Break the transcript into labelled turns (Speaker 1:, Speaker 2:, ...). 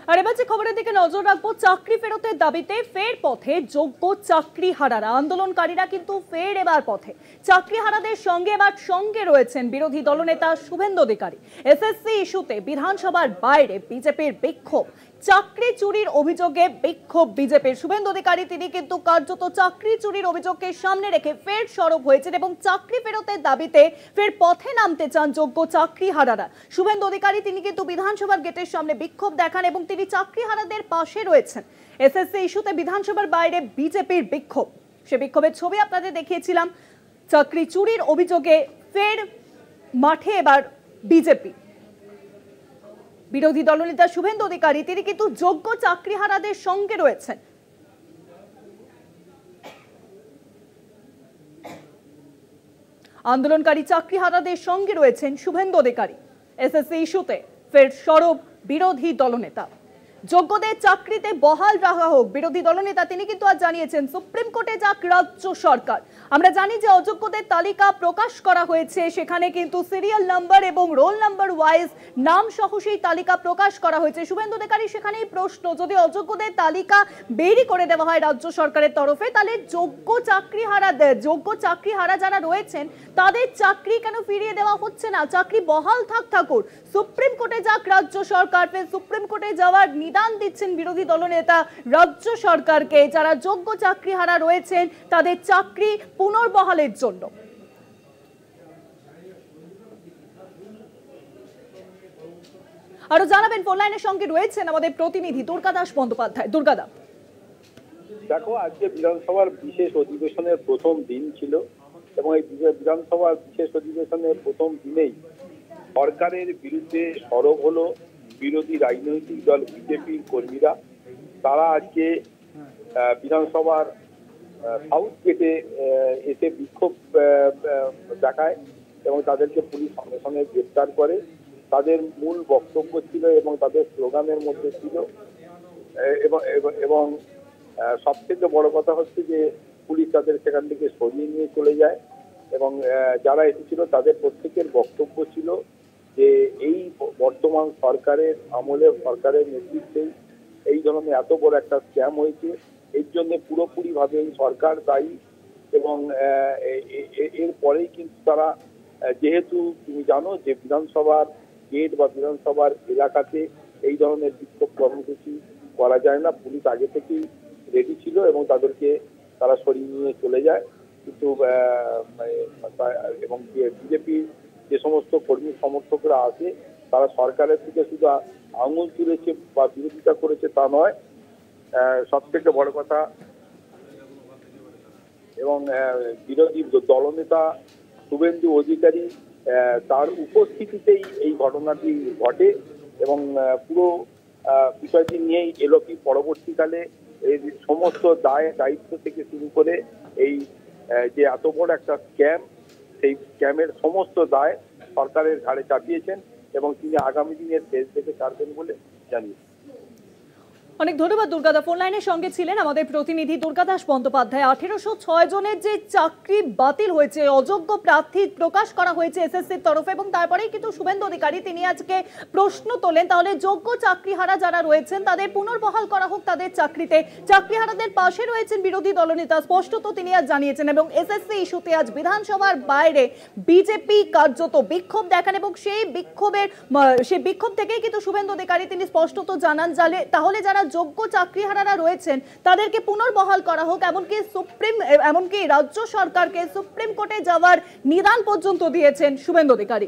Speaker 1: আর এবার যে খবরের দিকে নজর রাখবো, চাকরি ফেরতের দাবিতে ফের পথে যোগ্য চাকরিহারারা। আন্দোলনকারীরা কিন্তু ফের এবার পথে। চাকরিহারাদের সঙ্গে এবার সঙ্গে রয়েছেন বিরোধী দলনেতা শুভেন্দু অধিকারী। এসএসসি ইস্যুতে বিধানসভার বাইরে বিজেপির বিক্ষোভ। চাকরি চুরির অভিযোগে বিক্ষোভ বিজেপির। শুভেন্দু অধিকারী তিনি কিন্তু কার্যত চাকরি চুরির অভিযোগকে সামনে রেখে ফের সরব হয়েছেন এবং চাকরি ফেরতের দাবিতে ফের পথে নামতে চান যোগ্য চাকরিহারারা। শুভেন্দু অধিকারী তিনি কিন্তু বিধানসভার গেটের সামনে বিক্ষোভ দেখান এবং তিনি চাকরিহারাদের পাশে রয়েছেন। এসএসসি ইস্যুতে বিধানসভার বাইরে বিজেপির বিক্ষোভ, সে বিক্ষোভের ছবি আপনাদের দেখিয়েছিলাম। চাকরি চুরির অভিযোগে ফের মাঠে এবার বিজেপি। বিরোধী দলনেতা শুভেন্দু অধিকারী তিনি কিন্তু যোগ্য চাকরিহারাদের সঙ্গে রয়েছেন। আন্দোলনকারী চাকরিহারাদের সঙ্গে রয়েছেন শুভেন্দু অধিকারী। এসএসসি ইস্যুতে ফের সরব বিরোধী দলনেতা। যোগ্যদের চাকরিতে বহাল রাখা হোক, বিরোধী দলনেতা তিনি কিন্তু আজ জানিয়েছেন সুপ্রিম কোর্টে যাক রাজ্য সরকার। আমরা জানি যে অযোগ্যদের তালিকা প্রকাশ করা হয়েছে, সেখানে কিন্তু সিরিয়াল নাম্বার এবং রোল নাম্বার ওয়াইজ নাম সহ সেই তালিকা প্রকাশ করা হয়েছে। শুভেন্দু অধিকারী সেখানেই প্রশ্ন, যদি অযোগ্যদের তালিকা বেরি করে দেওয়া হয় রাজ্য সরকারের তরফে, তাহলে যোগ্য চাকরিহারা যারা রয়েছেন তাদের চাকরি কেন ফিরিয়ে দেওয়া হচ্ছে না? চাকরি বহাল থাকুক। সুপ্রিম কোর্টে যাক রাজ্য সরকার। সুপ্রিম কোর্টে যাওয়ার নিদান দিচ্ছেন বিরোধী দলনেতা রাজ্য সরকারকে, যারা যোগ্য চাকরিহারা রয়েছেন তাদের চাকরি পুনর্বহালের জন্য। আরো জানাবেন, ফোন লাইনের সঙ্গে রয়েছেন আমাদের প্রতিনিধি দুর্গা দাস বন্দ্যোপাধ্যায়। দুর্গা দা,
Speaker 2: দেখো, আজকে বিধানসভার বিশেষ অধিবেশনের প্রথম দিন ছিল এবং এই বিধানসভার বিশেষ অধিবেশনের প্রথম দিনেই সরকারের বিরুদ্ধে সরব হলো বিরোধী রাজনৈতিক দল বিজেপির কর্মীরা। তারা আজকে বিধানসভার সাউথ গেটে এসে বিক্ষোভ দেখায় এবং তাদেরকে পুলিশ সঙ্গে সঙ্গে গ্রেপ্তার করে। তাদের মূল বক্তব্য ছিল এবং তাদের স্লোগানের মধ্যে ছিল এবং সবথেকে বড় কথা হচ্ছে যে পুলিশ তাদের সেখান থেকে সরিয়ে নিয়ে চলে যায় এবং যারা এসেছিল তাদের প্রত্যেকের বক্তব্য ছিল যে এই বর্তমান সরকারের আমলে, সরকারের নেতৃত্বে এই ধরনের এত বড় একটা স্ক্যাম হয়েছে, এর জন্য পুরোপুরিভাবে এই সরকার দায়ী। এবং এরপরেই কিন্তু তারা, যেহেতু তুমি জানো যে বিধানসভার গেট বা বিধানসভার এলাকাতে এই ধরনের বিক্ষোভ কর্মসূচি করা যায় না, পুলিশ আগে থেকেই রেডি ছিল এবং তাদেরকে তারা সরিয়ে নিয়ে চলে যায়। কিন্তু এবং বিজেপির যে সমস্ত কর্মী সমর্থকরা আছে তারা সরকারের থেকে শুধু আঙুল তুলেছে বা বিরোধিতা করেছে তা নয়, সব থেকে বড় কথা, এবং বিরোধী দলনেতা শুভেন্দু অধিকারী তার উপস্থিতিতেই এই ঘটনাটি ঘটে এবং পুরো বিষয়টি নিয়েই এলোপি পরবর্তীকালে এই সমস্ত দায়িত্ব থেকে শুরু করে এই যে এত বড় একটা স্ক্যাম, সেই স্ক্যামের সমস্ত দায় সরকারের ঘাড়ে চাপিয়েছেন এবং তিনি আগামী দিনের দেশ থেকে ছাড়বেন বলে জানিয়েছেন।
Speaker 1: অনেক ধন্যবাদ দুর্গাদা। ফোন লাইনের সঙ্গে ছিলেন আমাদের প্রতিনিধি দুর্গা দাস বন্দ্যোপাধ্যায়। 1806 জনের যে চাকরি বাতিল হয়েছে, অযোগ্য প্রার্থী প্রকাশ করা হয়েছে এসএসসির তরফে এবং তারপরেই কিন্তু শুভেন্দু অধিকারী তিনি আজকে প্রশ্ন তোলেন, তাহলে যোগ্য চাকরিহারা যারা রয়েছেন তাদের পুনর্বহাল করা হোক তাদের চাকরিতে। চাকরিহারাদের পাশে রয়েছেন বিরোধী দলনেতা, স্পষ্টত তিনি আজ জানিয়েছেন। এবং এসএসসি ইস্যুতে আজ বিধানসভার বাইরে বিজেপি কার্যত বিক্ষোভ দেখান এবং সেই বিক্ষোভ থেকেই কিন্তু শুভেন্দু অধিকারী তিনি স্পষ্টত জানান তাহলে যারা যোগ্য চাকরিহারারা রয়েছেন তাদেরকে পুনর্বহাল করা হোক, এমনকি রাজ্য সরকারকে সুপ্রিম কোর্টে যাওয়ার নিদান পর্যন্ত দিয়েছেন শুভেন্দু অধিকারী।